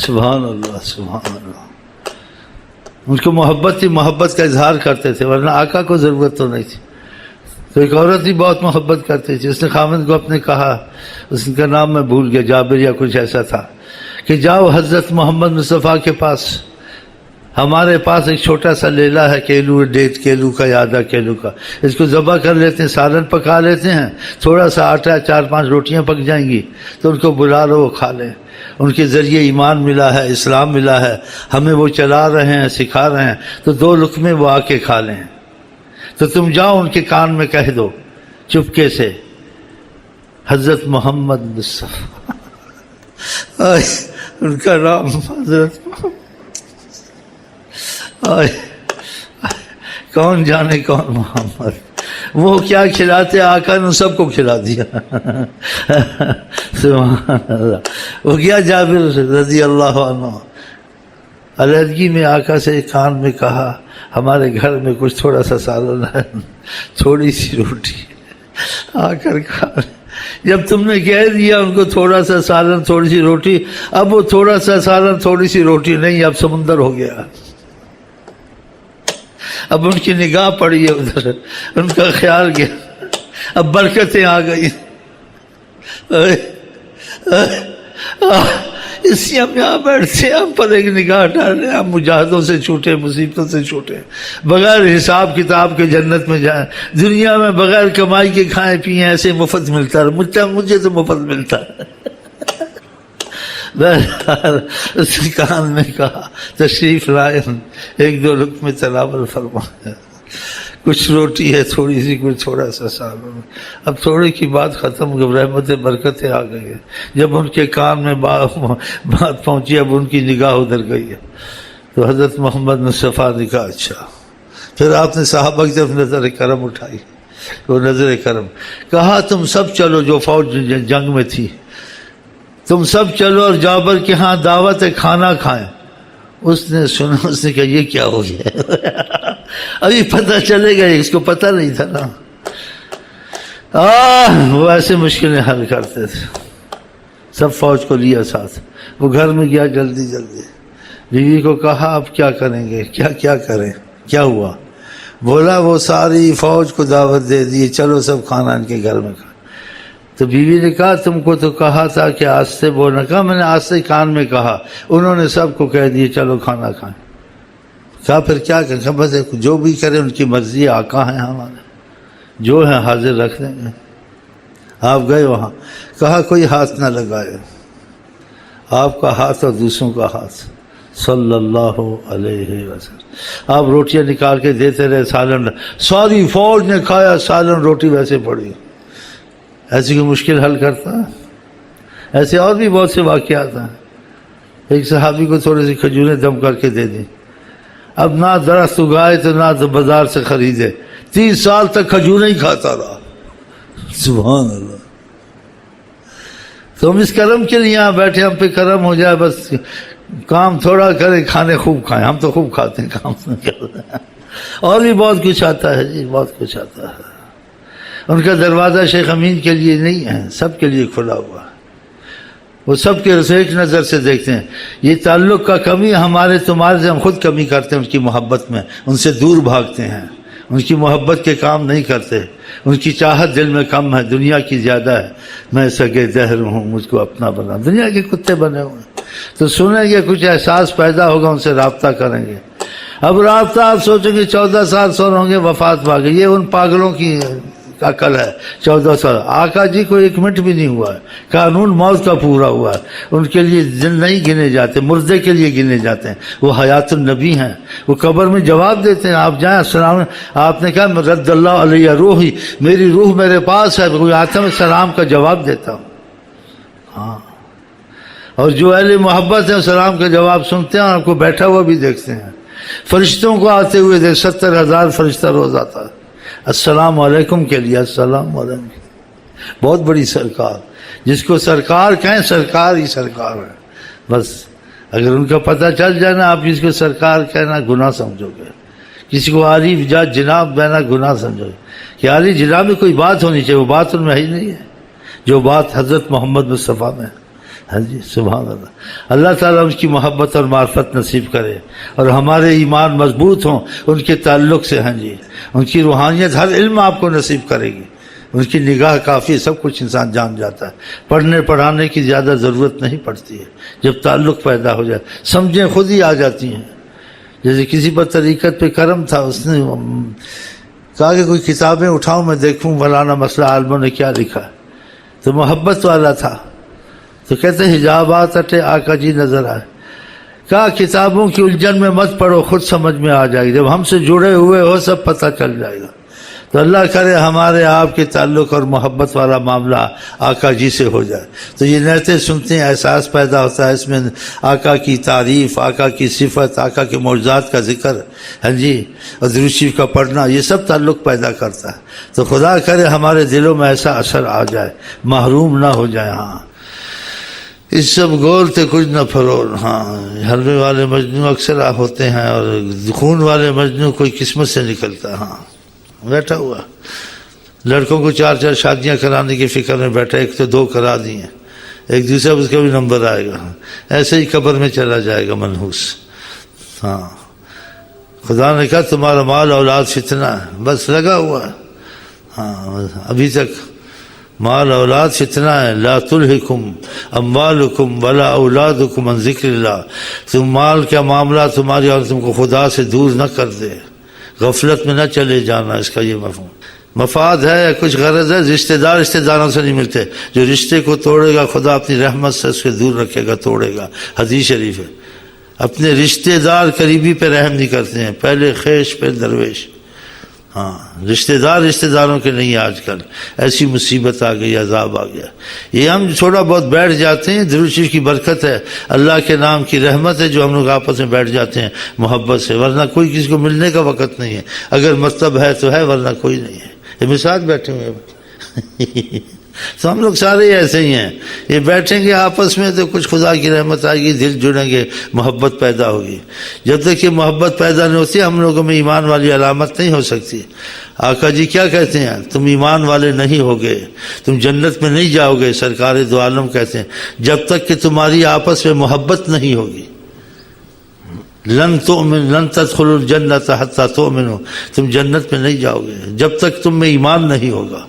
سبحان اللہ سبحان اللہ. ان کو محبت تھی، محبت کا اظہار کرتے تھے، ورنہ آقا کو ضرورت تو نہیں تھی. تو ایک عورت بھی بہت محبت کرتی تھی، اس نے خاوند کو اپنے کہا، اس کا نام میں بھول گیا، جابر یا کچھ ایسا تھا، کہ جاؤ حضرت محمد مصطفیٰ کے پاس، ہمارے پاس ایک چھوٹا سا لیلا ہے، کیلو 1.5 کیلو کا یا آدھا کیلو کا، اس کو ذبح کر لیتے ہیں، سالن پکا لیتے ہیں، تھوڑا سا آٹا 4-5 روٹیاں پک جائیں گی، تو ان کو بلا لو، وہ کھا لیں. ان کے ذریعے ایمان ملا ہے، اسلام ملا ہے، ہمیں وہ چلا رہے ہیں، سکھا رہے ہیں، تو 2 لقمے وہ آ کے کھا لیں. تو تم جاؤ ان کے کان میں کہہ دو چپکے سے، حضرت محمد مصطفیٰ، ان کا نام حضرت محمد، کون جانے کون محمد، وہ کیا کھلاتے، آقا نے سب کو کھلا دیا. سبحان اللہ. وہ گیا جابر رضی اللہ عنہ، علیحدگی میں آقا سے کان میں کہا، ہمارے گھر میں کچھ تھوڑا سا سالن ہے، تھوڑی سی روٹی، آ کر کھا. جب تم نے کہہ دیا ان کو تھوڑا سا سالن تھوڑی سی روٹی، اب وہ تھوڑا سا سالن تھوڑی سی روٹی نہیں، اب سمندر ہو گیا. اب ان کی نگاہ پڑی ہے ادھر، ان کا خیال گیا، اب برکتیں آ گئی. اس لیے ہم یہاں بیٹھتے ہیں، ہم پر ایک نگاہ ڈالیں، ہم مجاہدوں سے چھوٹے، مصیبتوں سے چھوٹے، بغیر حساب کتاب کے جنت میں جائیں. دنیا میں بغیر کمائی کے کھائیں پئیں، ایسے مفت ملتا ہے، مجھے تو مفت ملتا ہے. بہرحال اس کان میں کہا تشریف لائیں، 1-2 لقمے تناول فرمایا، کچھ روٹی ہے تھوڑی سی، کچھ تھوڑا سا سالن. اب تھوڑے کی بات ختم ہو گئی، رحمت برکتیں آ گئی ہے. جب ان کے کان میں بات پہنچی، اب ان کی نگاہ ادھر گئی ہے، تو حضرت محمد مصطفیٰ نے کہا اچھا. پھر آپ نے صحابہ کی طرف نظر کرم اٹھائی، وہ نظر کرم، کہا تم سب چلو، جو فوج جنگ میں تھی، تم سب چلو اور جابر کے ہاں دعوت ہے، کھانا کھائیں. اس نے سنا، اس نے کہا یہ کیا ہو گیا، ابھی پتہ چلے گا، اس کو پتہ نہیں تھا نا. وہ ایسے مشکلیں حل کرتے تھے. سب فوج کو لیا ساتھ، وہ گھر میں گیا جلدی جلدی، بیوی کو کہا اب کیا کریں گے، کیا کریں، کیا ہوا. بولا وہ ساری فوج کو دعوت دے دی، چلو سب کھانا ان کے گھر میں کھا. تو بیوی نے کہا تم کو تو کہا تھا کہ آستے بولنا، کہا میں نے آستے کان میں کہا، انہوں نے سب کو کہہ دیے چلو کھانا کھائیں. کہا پھر کیا کریں، بس جو بھی کرے ان کی مرضی، آقا ہیں ہمارے، جو ہیں حاضر رکھ دیں گے. آپ گئے وہاں، کہا کوئی ہاتھ نہ لگائے، آپ کا ہاتھ اور دوسروں کا ہاتھ، صلی اللہ علیہ وسلم. آپ روٹیاں نکال کے دیتے رہے، سالن، ساری فوج نے کھایا، سالن روٹی ویسے پڑی. ایسی کوئی مشکل حل کرتا ہے؟ ایسے اور بھی بہت سے واقعات ہیں. ایک صحابی کو تھوڑی سی کھجوریں دم کر کے دے دیں، اب نہ درخت اگائے تو نہ بازار سے خریدے، 30 سال تک کھجوریں ہی کھاتا رہا. سبحان اللہ. تو ہم اس کرم کے لیے یہاں بیٹھے، ہم پہ کرم ہو جائے، بس کام تھوڑا کریں، کھانے خوب کھائیں. ہم تو خوب کھاتے ہیں، کام نہیں کرتے ہیں. اور بھی بہت کچھ آتا ہے جی، بہت کچھ آتا ہے. ان کا دروازہ شیخ امین کے لیے نہیں ہے، سب کے لیے کھلا ہوا ہے. وہ سب کے ایک نظر سے دیکھتے ہیں. یہ تعلق کا کمی ہمارے تمہارے سے، ہم خود کمی کرتے ہیں ان کی محبت میں، ان سے دور بھاگتے ہیں، ان کی محبت کے کام نہیں کرتے. ان کی چاہت دل میں کم ہے، دنیا کی زیادہ ہے. میں سگے دہر ہوں، مجھ کو اپنا بنا، دنیا کے کتے بنے ہوئے ہیں. تو سنیں گے، کچھ احساس پیدا ہوگا، ان سے رابطہ کریں گے. اب رابطہ آپ سوچیں گے 14 سال سو ہوں گے، وفات پا گئے. یہ ان پاگلوں کی عقل ہے. 14 سال آقا جی کو 1 منٹ بھی نہیں ہوا ہے، قانون موت کا پورا ہوا ہے. ان کے لیے دن نہیں گنے جاتے، مردے کے لیے گنے جاتے ہیں. وہ حیات النبی ہیں، وہ قبر میں جواب دیتے ہیں. آپ جائیں السلام، آپ نے کہا رد اللہ علیہ روحی، میری روح میرے پاس ہے، کوئی آتا میں سلام کا جواب دیتا ہوں. ہاں، اور جو اہل محبت ہیں سلام کا جواب سنتے ہیں اور آپ کو بیٹھا ہوا بھی دیکھتے ہیں. فرشتوں کو آتے ہوئے دیکھ، 70,000 فرشتہ روز آتا ہے السلام علیکم کے لیے. السلام علیکم، بہت بڑی سرکار، جس کو سرکار کہیں سرکار ہی سرکار ہے. بس اگر ان کا پتہ چل جائے نا، آپ جس کو سرکار کہنا گناہ سمجھو گے. کسی کو عالی جناب کہنا گناہ سمجھو گے. کہ عالی جناب میں کوئی بات ہونی چاہیے، وہ بات ان میں ہی نہیں ہے جو بات حضرت محمد مصطفیٰ میں. ہاں جی سبحان اللہ. اللہ تعالیٰ ان کی محبت اور معرفت نصیب کرے اور ہمارے ایمان مضبوط ہوں ان کے تعلق سے. ہاں جی ان کی روحانیت ہر علم آپ کو نصیب کرے گی. ان کی نگاہ کافی، سب کچھ انسان جان جاتا ہے. پڑھنے پڑھانے کی زیادہ ضرورت نہیں پڑتی ہے. جب تعلق پیدا ہو جائے سمجھیں خود ہی آ جاتی ہیں. جیسے کسی پر طریقت پہ کرم تھا، اس نے کہا کہ کوئی کتابیں اٹھاؤں میں دیکھوں مولانا مسئلہ عالموں نے کیا لکھا. تو محبت والا تھا تو کہتے ہیں حجابات ہٹے آقا جی نظر آئے. کہا کتابوں کی الجھن میں مت پڑھو، خود سمجھ میں آ جائے گی. جب ہم سے جڑے ہوئے ہو سب پتہ چل جائے گا. تو اللہ کرے ہمارے آپ کے تعلق اور محبت والا معاملہ آقا جی سے ہو جائے. تو یہ نعتیں سنتے ہیں احساس پیدا ہوتا ہے، اس میں آقا کی تعریف، آقا کی صفت، آقا کے معجزات کا ذکر. ہاں جی اور درود شریف کا پڑھنا یہ سب تعلق پیدا کرتا ہے. تو خدا کرے ہمارے دلوں میں ایسا اثر آ جائے، محروم نہ ہو جائے. ہاں اس سب گول تے کچھ نہ فرول. ہاں حلوے والے مجنو اکثر ہوتے ہیں اور خون والے مجنو کوئی قسمت سے نکلتا. ہاں بیٹھا ہوا لڑکوں کو 4 شادیاں کرانے کی فکر میں بیٹھا، ایک تو 2 کرا دی ہیں، ایک دوسرا اس کا بھی نمبر آئے گا، ایسے ہی قبر میں چلا جائے گا منحوس. ہاں خدا نے کہا تمہارا مال اولاد فتنہ ہے، بس لگا ہوا ہے. ہاں ابھی تک مال اولاد فتنہ ہے. لا تلہکم اموالکم ولا اولادکم عن ذکر اللہ. تم مال کا معاملہ تمہاری اور تم کو خدا سے دور نہ کر دے، غفلت میں نہ چلے جانا. اس کا یہ مفہوم مفاد ہے، کچھ غرض ہے. رشتہ داروں سے نہیں ملتے. جو رشتے کو توڑے گا خدا اپنی رحمت سے اس کے دور رکھے گا، توڑے گا. حدیث شریف ہے. اپنے رشتہ دار قریبی پہ رحم نہیں کرتے ہیں، پہلے خیش پھر درویش. ہاں رشتہ داروں کے نہیں. آج کل ایسی مصیبت آ گئی، عذاب آ گیا. یہ ہم تھوڑا بہت بیٹھ جاتے ہیں، درود شریف کی برکت ہے، اللہ کے نام کی رحمت ہے جو ہم لوگ آپس میں بیٹھ جاتے ہیں محبت سے. ورنہ کوئی کسی کو ملنے کا وقت نہیں ہے. اگر مطلب ہے تو ہے، ورنہ کوئی نہیں ہے. یہ مثال بیٹھے ہوئے ہیں تو ہم لوگ سارے ایسے ہی ہیں. یہ بیٹھیں گے آپس میں تو کچھ خدا کی رحمت آئے گی، دل جڑیں گے، محبت پیدا ہوگی. جب تک یہ محبت پیدا نہیں ہوتی ہم لوگوں میں ایمان والی علامت نہیں ہو سکتی. آقا جی کیا کہتے ہیں؟ تم ایمان والے نہیں ہوگے، تم جنت میں نہیں جاؤ گے. سرکار دو عالم کہتے ہیں جب تک کہ تمہاری آپس میں محبت نہیں ہوگی. لن تدخلوا الجنت حتی تؤمنوا. تم جنت میں نہیں جاؤ گے جب تک تم میں ایمان نہیں ہوگا.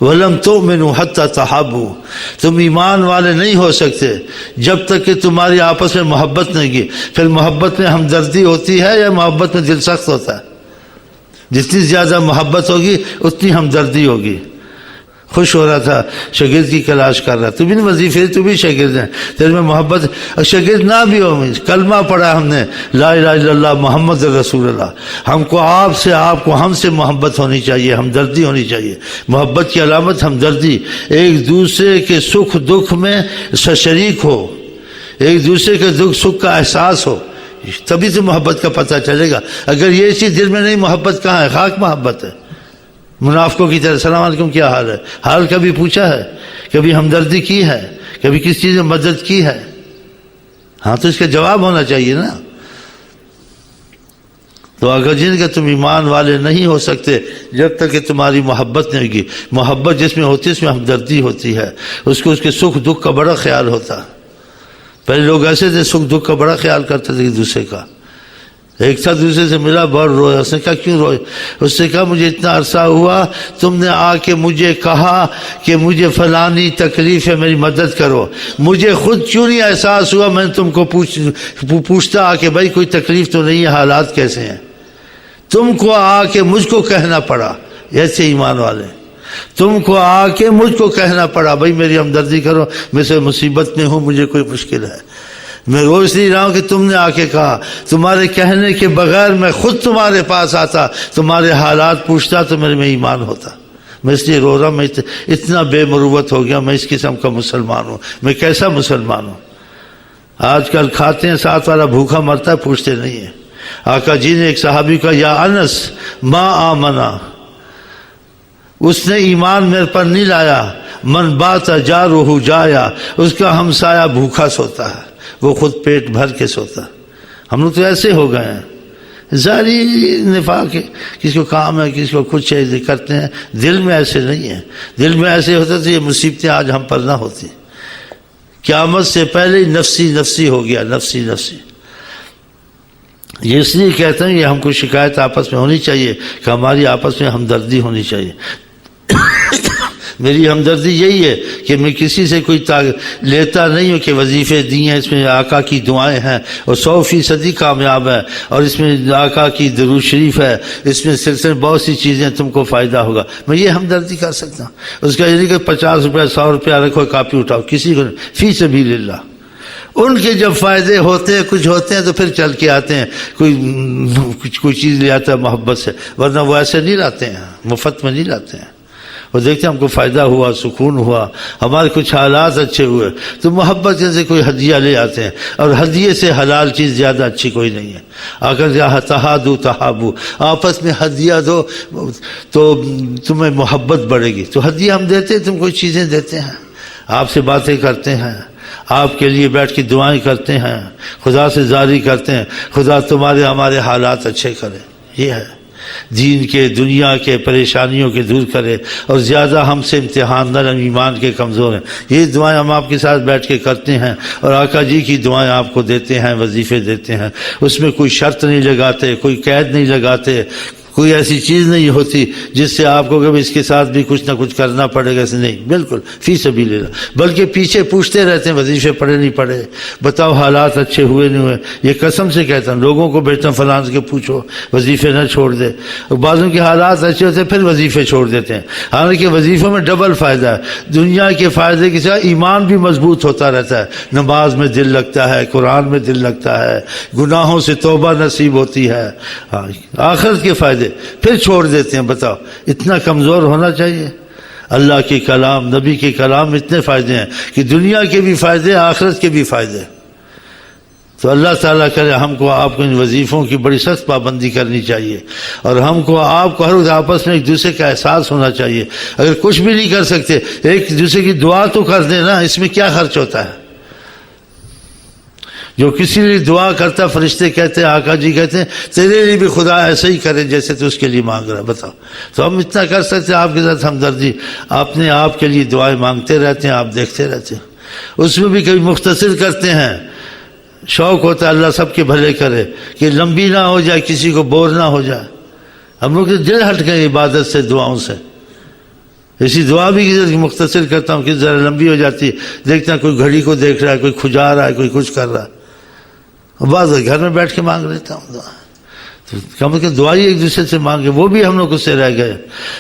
وَلَمْ تُؤْمِنُوا حَتَّى تَحَابُوا. تم ایمان والے نہیں ہو سکتے جب تک کہ تمہاری آپس میں محبت نہیں کی. پھر محبت میں ہمدردی ہوتی ہے یا محبت میں دل سخت ہوتا ہے؟ جتنی زیادہ محبت ہوگی اتنی ہمدردی ہوگی. خوش ہو رہا تھا، شاگرد کی تلاش کر رہا. تو بھی وظیفے، تو بھی شاگرد ہیں، تیرے میں محبت. شاگرد نہ بھی ہو، کلمہ پڑھا ہم نے لا الہ الا اللہ محمد رسول اللہ. ہم کو آپ سے، آپ کو ہم سے محبت ہونی چاہیے، ہمدردی ہونی چاہیے. محبت کی علامت ہمدردی. ایک دوسرے کے سکھ دکھ میں شریک ہو، ایک دوسرے کے دکھ سکھ کا احساس ہو، تبھی تو محبت کا پتہ چلے گا. اگر یہ چیز دل میں نہیں، محبت کہاں ہے؟ خاک محبت ہے. منافقوں کی طرح السلام علیکم کیا حال ہے؟ حال کبھی پوچھا ہے؟ کبھی ہمدردی کی ہے؟ کبھی کسی چیز میں مدد کی ہے؟ ہاں تو اس کا جواب ہونا چاہیے نا. تو اگر جن کے تم ایمان والے نہیں ہو سکتے جب تک کہ تمہاری محبت نہیں ہوگی. محبت جس میں ہوتی ہے اس میں ہمدردی ہوتی ہے، اس کو اس کے سکھ دکھ کا بڑا خیال ہوتا. پہلے لوگ ایسے تھے، سکھ دکھ کا بڑا خیال کرتے تھے ایک دوسرے کا. ایک تھا دوسرے سے ملا، بڑھ رویا. اس نے کہا کیوں روئے؟ اس نے کہا مجھے اتنا عرصہ ہوا تم نے آ کے مجھے کہا کہ مجھے فلانی تکلیف ہے میری مدد کرو، مجھے خود کیوں نہیں احساس ہوا میں تم کو پوچھتا آ کے بھائی کوئی تکلیف تو نہیں ہے، حالات کیسے ہیں؟ تم کو آ کے مجھ کو کہنا پڑا. ایسے ایمان والے تم کو آ کے مجھ کو کہنا پڑا بھائی میری ہمدردی کرو، میں سے مصیبت میں ہوں، مجھے کوئی مشکل ہے. میں روز نہیں رہا ہوں کہ تم نے آ کے کہا. تمہارے کہنے کے بغیر میں خود تمہارے پاس آتا، تمہارے حالات پوچھتا تو میرے میں ایمان ہوتا. میں اس لیے رو رہا ہوں، میں اتنا بے مروت ہو گیا. میں اس قسم کا مسلمان ہوں. میں کیسا مسلمان ہوں؟ آج کل کھاتے ہیں، ساتھ والا بھوکا مرتا ہے، پوچھتے نہیں ہیں. آقا جی نے ایک صحابی کا یا انس ما آمنا، اس نے ایمان میرے پر نہیں لایا. من بات جارہ جایا، اس کا ہمسایہ بھوکا سوتا ہے، وہ خود پیٹ بھر کے سوتا. ہم لوگ تو ایسے ہو گئے ہیں، ظاہری نفاق ہے، کسی کو کام ہے، کسی کو کچھ ہے، کرتے ہیں. دل میں ایسے نہیں ہے. دل میں ایسے ہوتا تو یہ مصیبتیں آج ہم پر نہ ہوتی. قیامت سے پہلے نفسی نفسی ہو گیا، نفسی نفسی۔ یہ اس لیے کہتا ہوں، یہ ہم کو شکایت آپس میں ہونی چاہیے کہ ہماری آپس میں ہمدردی ہونی چاہیے۔ میری ہمدردی یہی ہے کہ میں کسی سے کوئی لیتا نہیں ہوں کہ وظیفے دی ہیں، اس میں آقا کی دعائیں ہیں اور 100% کامیاب ہے، اور اس میں آقا کی درود شریف ہے، اس میں سلسلے بہت سی چیزیں تم کو فائدہ ہوگا، میں یہ ہمدردی کر سکتا ہوں۔ اس کا یہ نہیں کہ 50 روپیہ 100 روپیہ رکھو کاپی اٹھاؤ، کسی کو نہیں، فی سبیل اللہ۔ ان کے جب فائدے ہوتے ہیں، کچھ ہوتے ہیں، تو پھر چل کے آتے ہیں، کوئی چیز لے آتا ہے محبت سے، ورنہ وہ ایسے نہیں لاتے ہیں، مفت میں نہیں لاتے ہیں۔ وہ دیکھتے ہیں ہم کو فائدہ ہوا، سکون ہوا، ہمارے کچھ حالات اچھے ہوئے، تو محبت سے کوئی ہدیہ لے آتے ہیں، اور ہدیے سے حلال چیز زیادہ اچھی کوئی نہیں ہے۔ اگر جہاں تہادو تحابو، آپس میں ہدیہ دو تو تمہیں محبت بڑھے گی۔ تو ہدیہ ہم دیتے ہیں، تم کوئی چیزیں دیتے ہیں، آپ سے باتیں کرتے ہیں، آپ کے لیے بیٹھ کے دعائیں کرتے ہیں، خدا سے زاری کرتے ہیں، خدا تمہارے ہمارے حالات اچھے کرے۔ یہ ہے دین کے، دنیا کے پریشانیوں کے دور کرے، اور زیادہ ہم سے امتحان نرم ایمان کے کمزور ہیں۔ یہ دعائیں ہم آپ کے ساتھ بیٹھ کے کرتے ہیں، اور آقا جی کی دعائیں آپ کو دیتے ہیں، وظیفے دیتے ہیں، اس میں کوئی شرط نہیں لگاتے، کوئی قید نہیں لگاتے، کوئی ایسی چیز نہیں ہوتی جس سے آپ کو کہ اس کے ساتھ بھی کچھ نہ کچھ کرنا پڑے گا، ایسے نہیں، بالکل فی سبیل اللہ۔ بلکہ پیچھے پوچھتے رہتے ہیں وظیفے پڑھے نہیں پڑھے، بتاؤ حالات اچھے ہوئے نہیں ہوئے۔ یہ قسم سے کہتا ہوں، لوگوں کو بیٹا فلاں کے پوچھو، وظیفے نہ چھوڑ دے۔ بعضوں کے حالات اچھے ہوتے ہیں پھر وظیفے چھوڑ دیتے ہیں، حالانکہ وظیفوں میں ڈبل فائدہ ہے، دنیا کے فائدے کے ساتھ ایمان بھی مضبوط ہوتا رہتا ہے، نماز میں دل لگتا ہے، قرآن میں دل لگتا ہے، گناہوں سے توبہ نصیب ہوتی ہے، آخرت کے فائدے پھر چھوڑ دیتے ہیں۔ بتاؤ اتنا کمزور ہونا چاہیے؟ اللہ کے کلام، نبی کے کلام میں اتنے فائدے ہیں کہ دنیا کے بھی فائدے، آخرت کے بھی فائدے۔ تو اللہ تعالیٰ کرے ہم کو آپ کو ان وظیفوں کی بڑی سخت پابندی کرنی چاہیے، اور ہم کو آپ کو ہر وقت آپس میں ایک دوسرے کا احساس ہونا چاہیے۔ اگر کچھ بھی نہیں کر سکتے، ایک دوسرے کی دعا تو کر دیں نا، اس میں کیا خرچ ہوتا ہے؟ جو کسی لیے دعا کرتا، فرشتے کہتے ہیں، آقا جی کہتے ہیں تیرے لیے بھی خدا ایسے ہی کرے جیسے تو اس کے لیے مانگ رہا ہے۔ بتاؤ، تو ہم اتنا کر سکتے ہیں آپ کے ساتھ ہمدردی، اپنے آپ کے لیے دعائیں مانگتے رہتے ہیں، آپ دیکھتے رہتے ہیں۔ اس میں بھی کبھی مختصر کرتے ہیں، شوق ہوتا ہے اللہ سب کے بھلے کرے کہ لمبی نہ ہو جائے، کسی کو بور نہ ہو جائے۔ ہم لوگ دل ہٹ گئے عبادت سے، دعاؤں سے۔ اسی دعا بھی مختصر کرتا ہوں کہ ذرا لمبی ہو جاتی ہے، دیکھتا ہے کوئی گھڑی کو دیکھ رہا ہے، کوئی کھجا رہا ہے، کوئی کچھ کر رہا ہے، بعض گھر میں بیٹھ کے مانگ لیتا ہوں دعا۔ تو کم از کم دعائی ایک دوسرے سے مانگے، وہ بھی ہم لوگ اس سے رہ گئے۔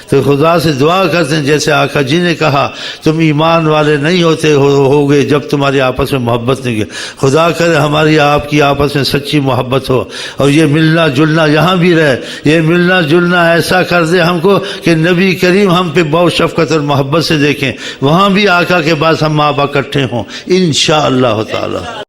تو خدا سے دعا کرتے ہیں، جیسے آقا جی نے کہا تم ایمان والے نہیں ہوتے ہوگے جب تمہاری آپس میں محبت نہیں ہے۔ خدا کرے ہماری آپ کی آپس میں سچی محبت ہو، اور یہ ملنا جلنا یہاں بھی رہے، یہ ملنا جلنا ایسا کر دے ہم کو کہ نبی کریم ہم پہ بہت شفقت اور محبت سے دیکھیں، وہاں بھی آقا کے پاس ہم ماں باپ اکٹھے ہوں انشاءاللہ تعالی۔